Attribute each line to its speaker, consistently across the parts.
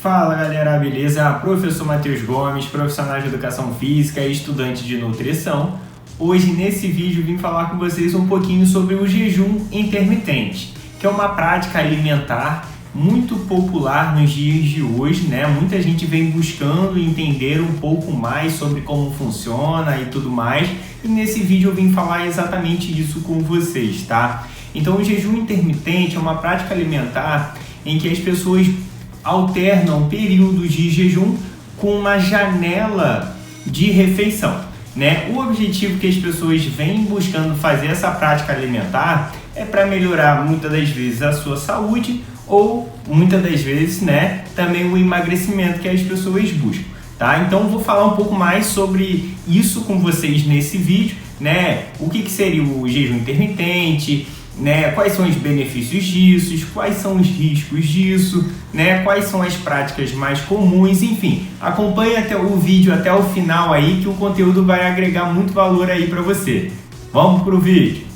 Speaker 1: Fala galera, beleza? Professor Matheus Gomes, profissional de educação física e estudante de nutrição. Hoje nesse vídeo vim falar com vocês um pouquinho sobre o jejum intermitente, que é uma prática alimentar muito popular nos dias de hoje, né? Muita gente vem buscando entender um pouco mais sobre como funciona e tudo mais, e nesse vídeo eu vim falar exatamente isso com vocês, tá? Então o jejum intermitente é uma prática alimentar em que as pessoas alternam períodos de jejum com uma janela de refeição, né? O objetivo que as pessoas vêm buscando fazer essa prática alimentar é para melhorar muitas das vezes a sua saúde ou muitas das vezes, né, também o emagrecimento que as pessoas buscam, tá? Então vou falar um pouco mais sobre isso com vocês nesse vídeo, né? O que seria o jejum intermitente, né? Quais são os benefícios disso, quais são os riscos disso, né? Quais são as práticas mais comuns, enfim, acompanhe até o vídeo até o final aí que o conteúdo vai agregar muito valor aí para você. Vamos pro vídeo.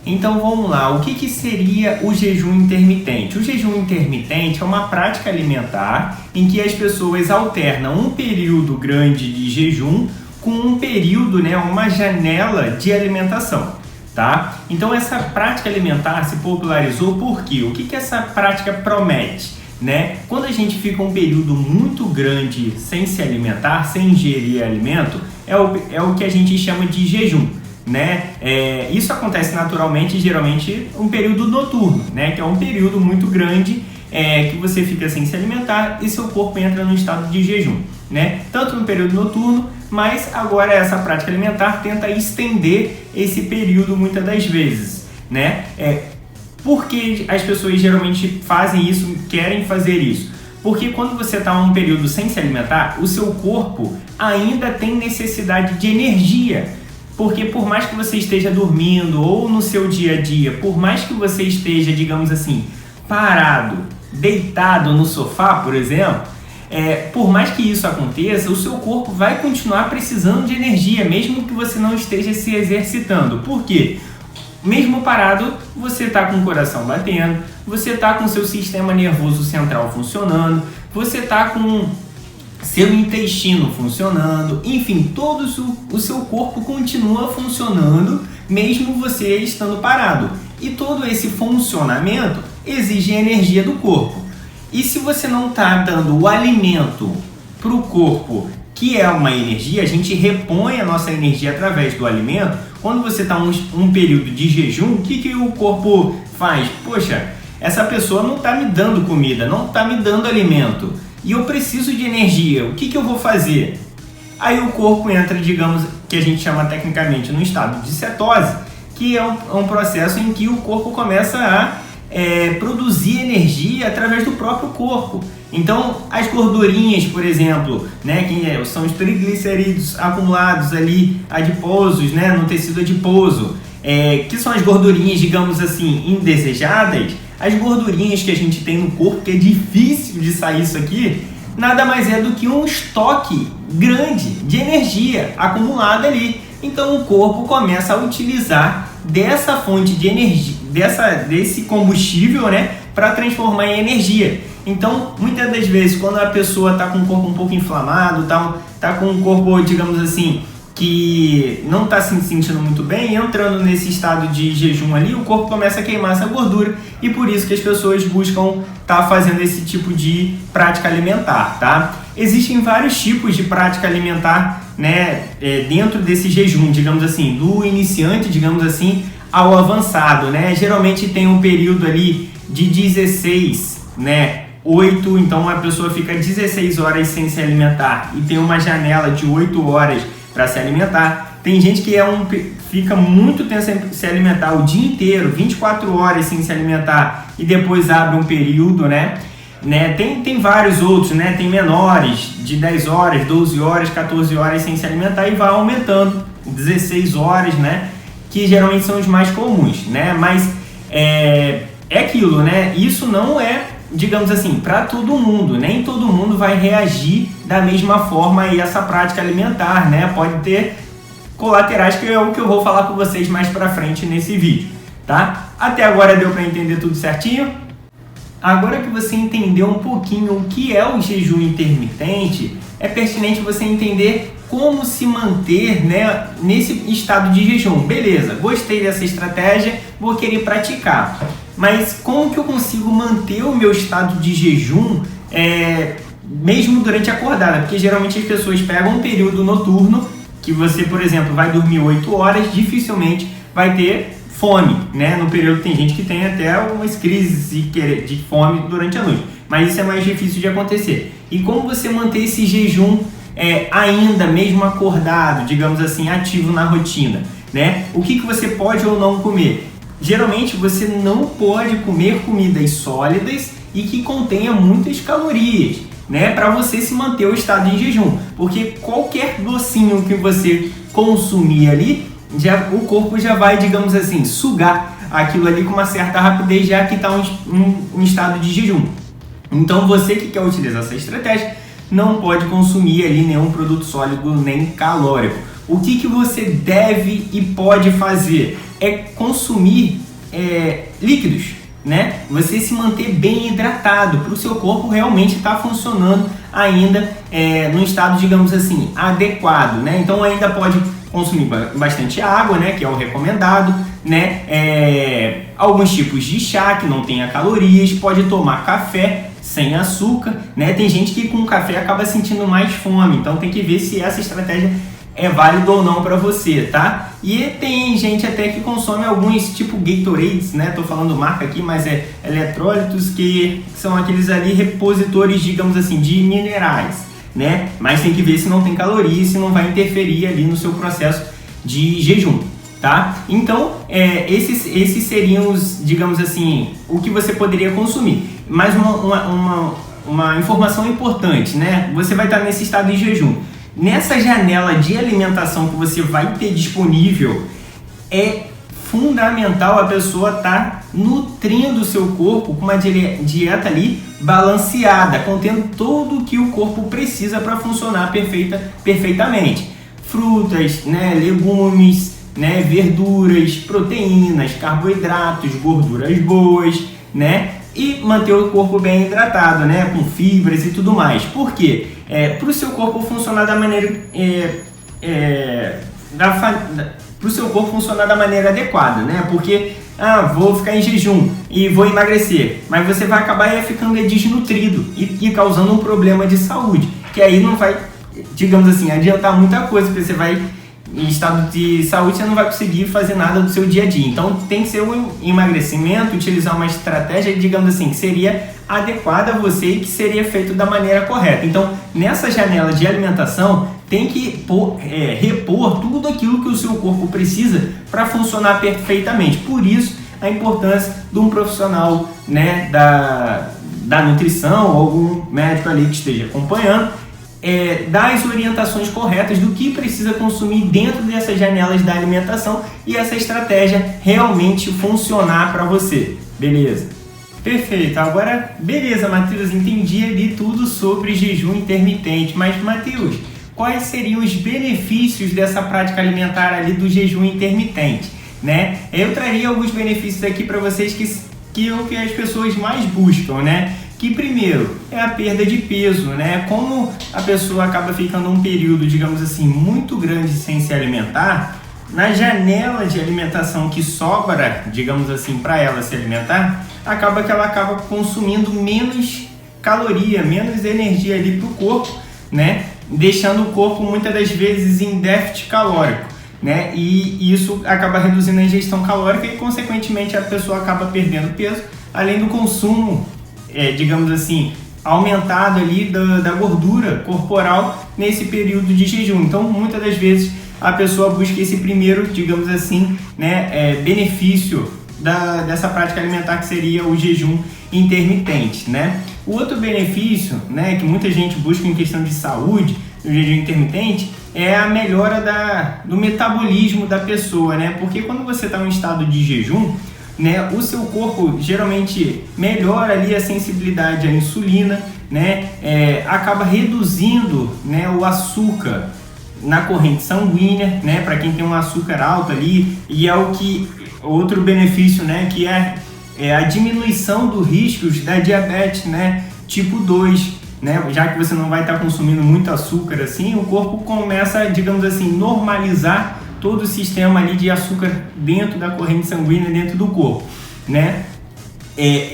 Speaker 1: Então vamos lá, o que seria o jejum intermitente? O jejum intermitente é uma prática alimentar em que as pessoas alternam um período grande de jejum com um período, né, uma janela de alimentação. Tá? Então essa prática alimentar se popularizou por quê? O que essa prática promete? Né? Quando a gente fica um período muito grande sem se alimentar, sem ingerir alimento, é o que a gente chama de jejum. Né? Isso acontece naturalmente, geralmente, um período noturno, né? Que é um período muito grande que você fica sem se alimentar e seu corpo entra no estado de jejum, né? Tanto no período noturno, mas agora essa prática alimentar tenta estender esse período muitas das vezes, né? Por que as pessoas geralmente fazem isso, querem fazer isso? Porque quando você está em um período sem se alimentar, o seu corpo ainda tem necessidade de energia. Porque por mais que você esteja dormindo ou no seu dia a dia, por mais que você esteja, digamos assim, parado, deitado no sofá, por exemplo, por mais que isso aconteça, o seu corpo vai continuar precisando de energia, mesmo que você não esteja se exercitando. Por quê? Mesmo parado, você está com o coração batendo, você está com o seu sistema nervoso central funcionando, você está com seu intestino funcionando, enfim, todo o seu corpo continua funcionando, mesmo você estando parado. E todo esse funcionamento exige energia do corpo. E se você não está dando o alimento para o corpo, que é uma energia, a gente repõe a nossa energia através do alimento. Quando você está um período de jejum, o que o corpo faz? Poxa, essa pessoa não está me dando comida, não está me dando alimento. E eu preciso de energia, o que eu vou fazer? Aí o corpo entra, digamos, que a gente chama tecnicamente no estado de cetose, que é um processo em que o corpo começa a produzir energia através do próprio corpo. Então, as gordurinhas, por exemplo, né, que são os triglicerídeos acumulados ali, adiposos, né, no tecido adiposo, que são as gordurinhas, digamos assim, indesejadas. As gordurinhas que a gente tem no corpo, que é difícil de sair isso aqui, nada mais é do que um estoque grande de energia acumulada ali. Então o corpo começa a utilizar dessa fonte de energia, desse combustível, né, para transformar em energia. Então, muitas das vezes, quando a pessoa está com o corpo um pouco inflamado, tá com um corpo, digamos assim, que não está se sentindo muito bem, entrando nesse estado de jejum ali, o corpo começa a queimar essa gordura e por isso que as pessoas buscam estar fazendo esse tipo de prática alimentar, tá? Existem vários tipos de prática alimentar, né, dentro desse jejum, digamos assim, do iniciante, digamos assim, ao avançado, né? Geralmente tem um período ali de 16, né, 8, então a pessoa fica 16 horas sem se alimentar e tem uma janela de 8 horas para se alimentar. Tem gente que fica muito tempo sem se alimentar, o dia inteiro, 24 horas sem se alimentar e depois abre um período, né? Tem vários outros, né? Tem menores de 10 horas, 12 horas, 14 horas sem se alimentar e vai aumentando, 16 horas, né? Que geralmente são os mais comuns, né? Mas é aquilo, né? Isso não é, digamos assim, para todo mundo, nem todo mundo vai reagir da mesma forma a essa prática alimentar, né? Pode ter colaterais, que é o que eu vou falar com vocês mais para frente nesse vídeo, tá? Até agora deu para entender tudo certinho? Agora que você entendeu um pouquinho o que é o jejum intermitente, é pertinente você entender como se manter, né, nesse estado de jejum. Beleza, gostei dessa estratégia, vou querer praticar. Mas como que eu consigo manter o meu estado de jejum mesmo durante a acordada? Porque geralmente as pessoas pegam um período noturno, que você, por exemplo, vai dormir 8 horas, dificilmente vai ter fome, né? No período tem gente que tem até umas crises de fome durante a noite, mas isso é mais difícil de acontecer. E como você manter esse jejum ainda mesmo acordado, digamos assim, ativo na rotina, né? O que você pode ou não comer? Geralmente você não pode comer comidas sólidas e que contenha muitas calorias, né? Para você se manter o estado em jejum, porque qualquer docinho que você consumir ali, o corpo já vai, digamos assim, sugar aquilo ali com uma certa rapidez, já que está em estado de jejum. Então você que quer utilizar essa estratégia não pode consumir ali nenhum produto sólido nem calórico. O que você deve e pode fazer é consumir líquidos, né? Você se manter bem hidratado para o seu corpo realmente estar funcionando ainda num estado, digamos assim, adequado, né? Então ainda pode consumir bastante água, né, que é o recomendado, né, alguns tipos de chá que não tenha calorias, pode tomar café sem açúcar, né, tem gente que com café acaba sentindo mais fome, então tem que ver se essa estratégia é válida ou não para você, tá? E tem gente até que consome alguns tipo Gatorades, né, tô falando marca aqui, mas eletrólitos que são aqueles ali repositores, digamos assim, de minerais, né? Mas tem que ver se não tem caloria, se não vai interferir ali no seu processo de jejum, tá? Então, esses seriam os, digamos assim, o que você poderia consumir. Mais uma informação importante, né? Você vai estar nesse estado de jejum. Nessa janela de alimentação que você vai ter disponível, é fundamental a pessoa estar nutrindo o seu corpo com uma dieta ali balanceada, contendo tudo o que o corpo precisa para funcionar perfeitamente. Frutas, né, legumes, né, verduras, proteínas, carboidratos, gorduras boas, né, e manter o corpo bem hidratado, né, com fibras e tudo mais. Por quê? Para o seu corpo funcionar da maneira para o seu corpo funcionar da maneira adequada, né? Porque vou ficar em jejum e vou emagrecer, mas você vai acabar ficando desnutrido e causando um problema de saúde, que aí não vai, digamos assim, adiantar muita coisa, porque você vai em estado de saúde, você não vai conseguir fazer nada do seu dia a dia. Então tem que ser um emagrecimento, utilizar uma estratégia, digamos assim, que seria adequada a você e que seria feito da maneira correta. Então nessa janela de alimentação tem que repor tudo aquilo que o seu corpo precisa para funcionar perfeitamente. Por isso a importância de um profissional, né, da nutrição, ou algum médico ali que esteja acompanhando, dar as orientações corretas do que precisa consumir dentro dessas janelas da alimentação e essa estratégia realmente funcionar para você. Beleza? Perfeito. Agora, beleza, Matheus, entendi ali tudo sobre jejum intermitente, mas, Matheus, quais seriam os benefícios dessa prática alimentar ali do jejum intermitente, né? Eu traria alguns benefícios aqui para vocês que é o que as pessoas mais buscam, né? Que primeiro é a perda de peso, né? Como a pessoa acaba ficando um período, digamos assim, muito grande sem se alimentar, na janela de alimentação que sobra, digamos assim, para ela se alimentar, acaba que ela acaba consumindo menos caloria, menos energia ali para o corpo, né? Deixando o corpo muitas das vezes em déficit calórico, né? E isso acaba reduzindo a ingestão calórica e, consequentemente, a pessoa acaba perdendo peso, além do consumo, digamos assim, aumentado ali da gordura corporal nesse período de jejum. Então, muitas das vezes, a pessoa busca esse primeiro, digamos assim, né, benefício dessa prática alimentar, que seria o jejum intermitente, né? O outro benefício, né, que muita gente busca em questão de saúde no jejum intermitente é a melhora do metabolismo da pessoa, né? Porque quando você está em estado de jejum, né, o seu corpo geralmente melhora ali a sensibilidade à insulina, né? Acaba reduzindo, né, o açúcar na corrente sanguínea, né, para quem tem um açúcar alto ali, e é outro benefício, né, que a diminuição do riscos da diabetes, né, tipo 2, né, já que você não vai estar consumindo muito açúcar assim, o corpo começa, digamos assim, normalizar todo o sistema ali de açúcar dentro da corrente sanguínea, dentro do corpo, né.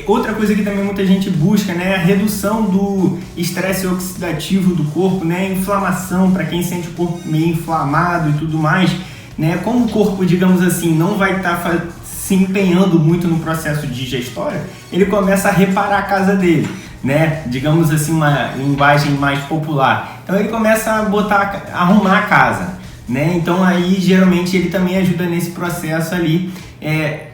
Speaker 1: Outra coisa que também muita gente busca, né, é a redução do estresse oxidativo do corpo, né, inflamação, para quem sente o corpo meio inflamado e tudo mais, né, como o corpo, digamos assim, não vai estar se empenhando muito no processo digestório, ele começa a reparar a casa dele, né, digamos assim, uma linguagem mais popular. Então ele começa a arrumar a casa, né, então aí geralmente ele também ajuda nesse processo ali,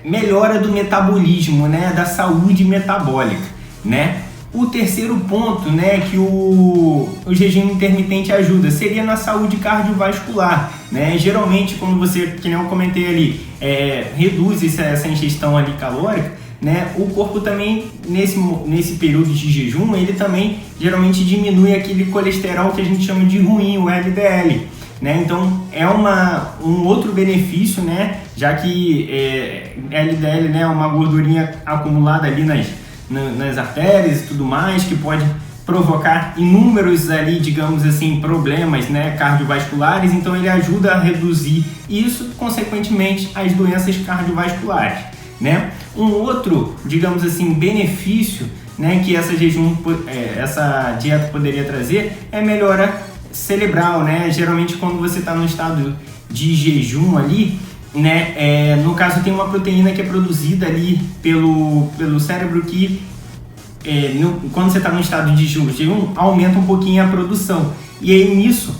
Speaker 1: melhora do metabolismo, né, da saúde metabólica, né. O terceiro ponto, né, que o jejum intermitente ajuda seria na saúde cardiovascular, né. Geralmente, como você, que nem eu comentei ali, reduz essa ingestão ali calórica, né, o corpo também nesse período de jejum ele também geralmente diminui aquele colesterol que a gente chama de ruim, o LDL. Né? Então é um outro benefício, né? Já que LDL, né, é uma gordurinha acumulada ali nas artérias e tudo mais, que pode provocar inúmeros ali, digamos assim, problemas, né, cardiovasculares. Então ele ajuda a reduzir isso, consequentemente, as doenças cardiovasculares, né? Um outro, digamos assim, benefício, né, que essa dieta poderia trazer é melhora cerebral, né? Geralmente quando você está no estado de jejum ali, né? No caso tem uma proteína que é produzida ali pelo cérebro que quando você está no estado de jejum aumenta um pouquinho a produção, e aí nisso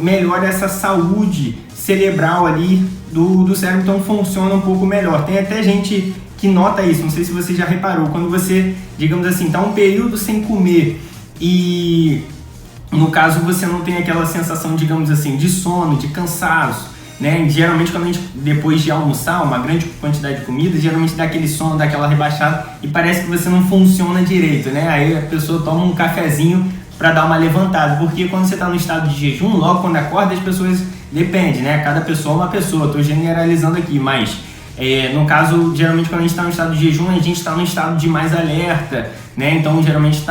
Speaker 1: melhora essa saúde cerebral ali do cérebro, então funciona um pouco melhor. Tem até gente que nota isso, não sei se você já reparou, quando você, digamos assim, está um período sem comer e no caso você não tem aquela sensação, digamos assim, de sono, de cansaço, né? Geralmente quando a gente, depois de almoçar uma grande quantidade de comida, geralmente dá aquele sono, dá aquela rebaixada e parece que você não funciona direito, né? Aí a pessoa toma um cafezinho para dar uma levantada, porque quando você está no estado de jejum, logo quando acorda as pessoas, depende, né? Cada pessoa é uma pessoa, estou generalizando aqui, mas no caso, geralmente quando a gente está no estado de jejum, a gente está no estado de mais alerta, né? Então geralmente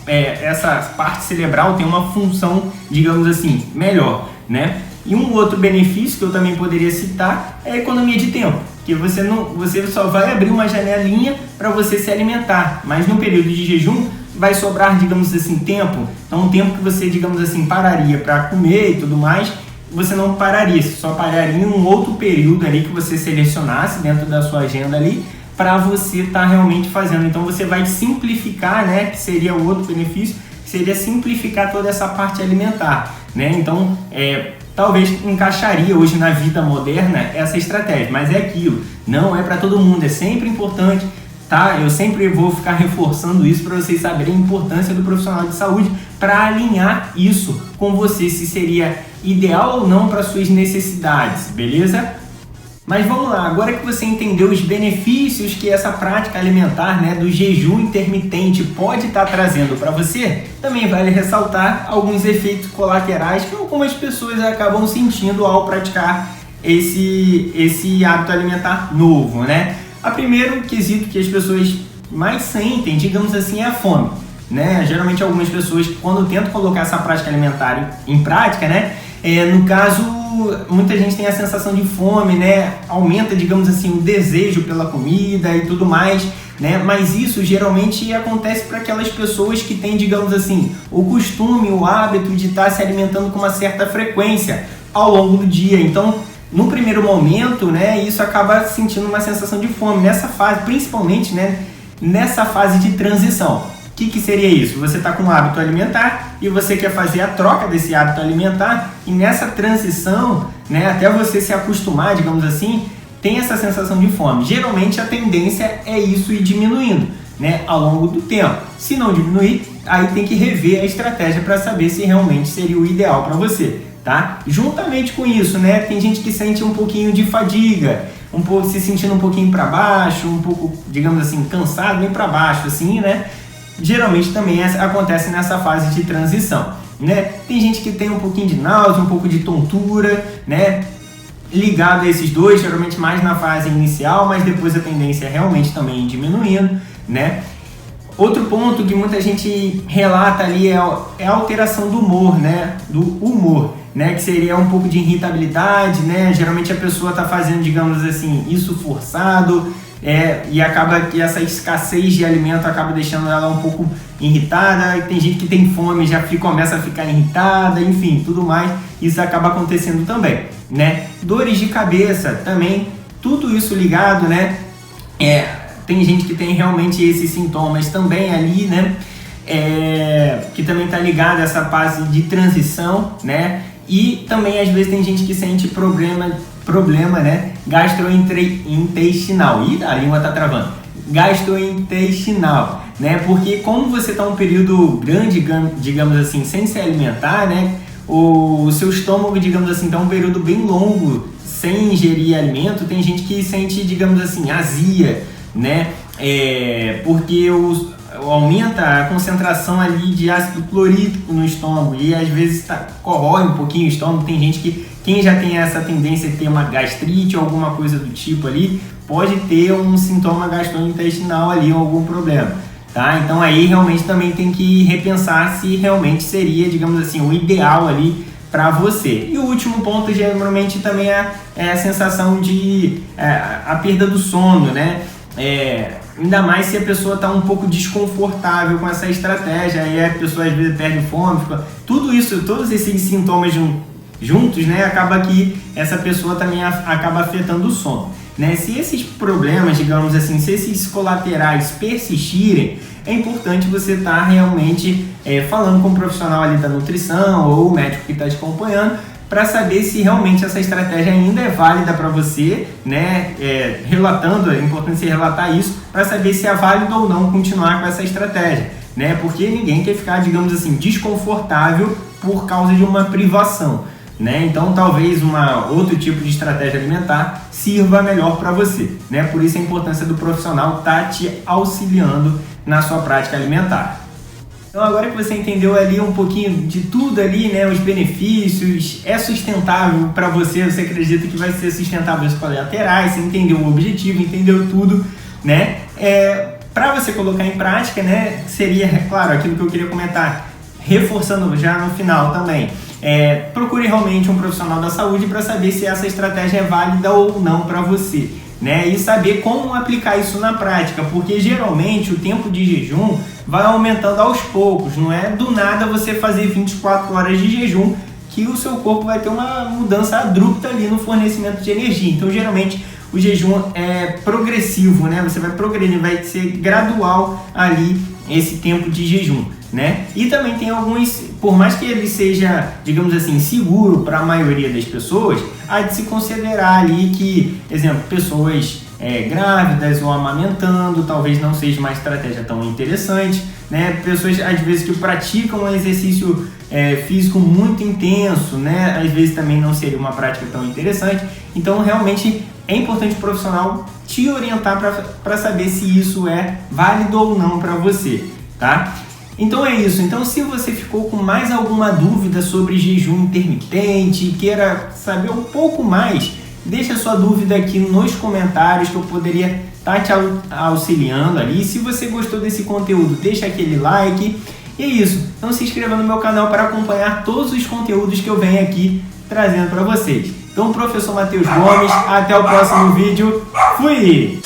Speaker 1: essa parte cerebral tem uma função, digamos assim, melhor, né? E um outro benefício que eu também poderia citar é a economia de tempo, que você só vai abrir uma janelinha para você se alimentar, mas no período de jejum vai sobrar, digamos assim, tempo. Então, um tempo que você, digamos assim, pararia para comer e tudo mais, você não pararia, você só pararia em um outro período ali que você selecionasse dentro da sua agenda ali para você estar realmente fazendo. Então, você vai simplificar, né, que seria o outro benefício, que seria simplificar toda essa parte alimentar, né? Então, talvez encaixaria hoje na vida moderna essa estratégia, mas é aquilo, não é para todo mundo, é sempre importante, tá? Eu sempre vou ficar reforçando isso para vocês saberem a importância do profissional de saúde para alinhar isso com você, se seria ideal ou não para suas necessidades, beleza? Mas vamos lá, agora que você entendeu os benefícios que essa prática alimentar, né, do jejum intermitente pode estar trazendo para você, também vale ressaltar alguns efeitos colaterais que algumas pessoas acabam sentindo ao praticar esse hábito alimentar novo, né? O primeiro quesito que as pessoas mais sentem, digamos assim, é a fome, né? Geralmente algumas pessoas, quando tentam colocar essa prática alimentar em prática, né, no caso, muita gente tem a sensação de fome, né? Aumenta, digamos assim, o desejo pela comida e tudo mais, né? Mas isso geralmente acontece para aquelas pessoas que têm, digamos assim, o costume, o hábito de estar se alimentando com uma certa frequência ao longo do dia. Então, no primeiro momento, né, isso acaba sentindo uma sensação de fome nessa fase, principalmente, né, nessa fase de transição. O que seria isso? Você está com um hábito alimentar e você quer fazer a troca desse hábito alimentar, e nessa transição, né, até você se acostumar, digamos assim, tem essa sensação de fome. Geralmente a tendência é isso ir diminuindo, né, ao longo do tempo. Se não diminuir, aí tem que rever a estratégia para saber se realmente seria o ideal para você, tá? Juntamente com isso, né, tem gente que sente um pouquinho de fadiga, se sentindo um pouquinho para baixo, um pouco, digamos assim, cansado, bem para baixo, assim, né? Geralmente também acontece nessa fase de transição, né? Tem gente que tem um pouquinho de náusea, um pouco de tontura, né? ligado a esses dois, geralmente mais na fase inicial, mas depois a tendência é realmente também diminuindo, né? Outro ponto que muita gente relata ali é a alteração do humor, né? Do humor, né? Que seria um pouco de irritabilidade, né? Geralmente a pessoa está fazendo, digamos assim, isso forçado, e acaba que essa escassez de alimento acaba deixando ela um pouco irritada. Tem gente que tem fome, já começa a ficar irritada, enfim, tudo mais. Isso acaba acontecendo também, né? Dores de cabeça também, tudo isso ligado, né? Tem gente que tem realmente esses sintomas também ali, né? Que também está ligado a essa fase de transição, né? E também às vezes tem gente que sente problema, né? Gastrointestinal. Ih, a língua tá travando. Gastrointestinal, né? Porque como você está um período grande, digamos assim, sem se alimentar, né? O seu estômago, digamos assim, está um período bem longo sem ingerir alimento. Tem gente que sente, digamos assim, azia, né? Porque aumenta a concentração ali de ácido clorídrico no estômago e às vezes corrói um pouquinho o estômago. Tem gente que, quem já tem essa tendência de ter uma gastrite ou alguma coisa do tipo ali, pode ter um sintoma gastrointestinal ali ou algum problema, tá? Então aí realmente também tem que repensar se realmente seria, digamos assim, o ideal ali para você. E o último ponto geralmente também é a sensação de a perda do sono, né? Ainda mais se a pessoa está um pouco desconfortável com essa estratégia, aí a pessoa às vezes perde fome, tudo isso, todos esses sintomas juntos, né, acaba que essa pessoa também acaba afetando o sono, né? Se esses problemas, digamos assim, se esses colaterais persistirem, é importante você estar realmente falando com um profissional ali da nutrição ou o médico que está te acompanhando, para saber se realmente essa estratégia ainda é válida para você, né? Relatando, é importante você relatar isso para saber se é válido ou não continuar com essa estratégia, né? Porque ninguém quer ficar, digamos assim, desconfortável por causa de uma privação, né? Então talvez outro tipo de estratégia alimentar sirva melhor para você, né? Por isso a importância do profissional estar te auxiliando na sua prática alimentar. Então agora que você entendeu ali um pouquinho de tudo ali, né, os benefícios, é sustentável para você, você acredita que vai ser sustentável os colaterais, você entendeu o objetivo, entendeu tudo, né? Para você colocar em prática, né, seria, claro, aquilo que eu queria comentar, reforçando já no final também, procure realmente um profissional da saúde para saber se essa estratégia é válida ou não para você, né? E saber como aplicar isso na prática, porque geralmente o tempo de jejum vai aumentando aos poucos, não é do nada você fazer 24 horas de jejum que o seu corpo vai ter uma mudança abrupta ali no fornecimento de energia. Então geralmente o jejum é progressivo, né? Você vai progredir, vai ser gradual ali esse tempo de jejum, né? E também tem alguns, por mais que ele seja, digamos assim, seguro para a maioria das pessoas, há de se considerar ali que, exemplo, pessoas grávidas ou amamentando, talvez não seja uma estratégia tão interessante, né? Pessoas às vezes que praticam um exercício físico muito intenso, né? Às vezes também não seria uma prática tão interessante. Então realmente é importante o profissional te orientar para saber se isso é válido ou não para você, tá? Então é isso. Então se você ficou com mais alguma dúvida sobre jejum intermitente e queira saber um pouco mais, deixa sua dúvida aqui nos comentários que eu poderia estar te auxiliando ali. Se você gostou desse conteúdo, deixa aquele like. E é isso. Então se inscreva no meu canal para acompanhar todos os conteúdos que eu venho aqui trazendo para vocês. Então, professor Matheus Gomes, até o próximo vídeo. Fui!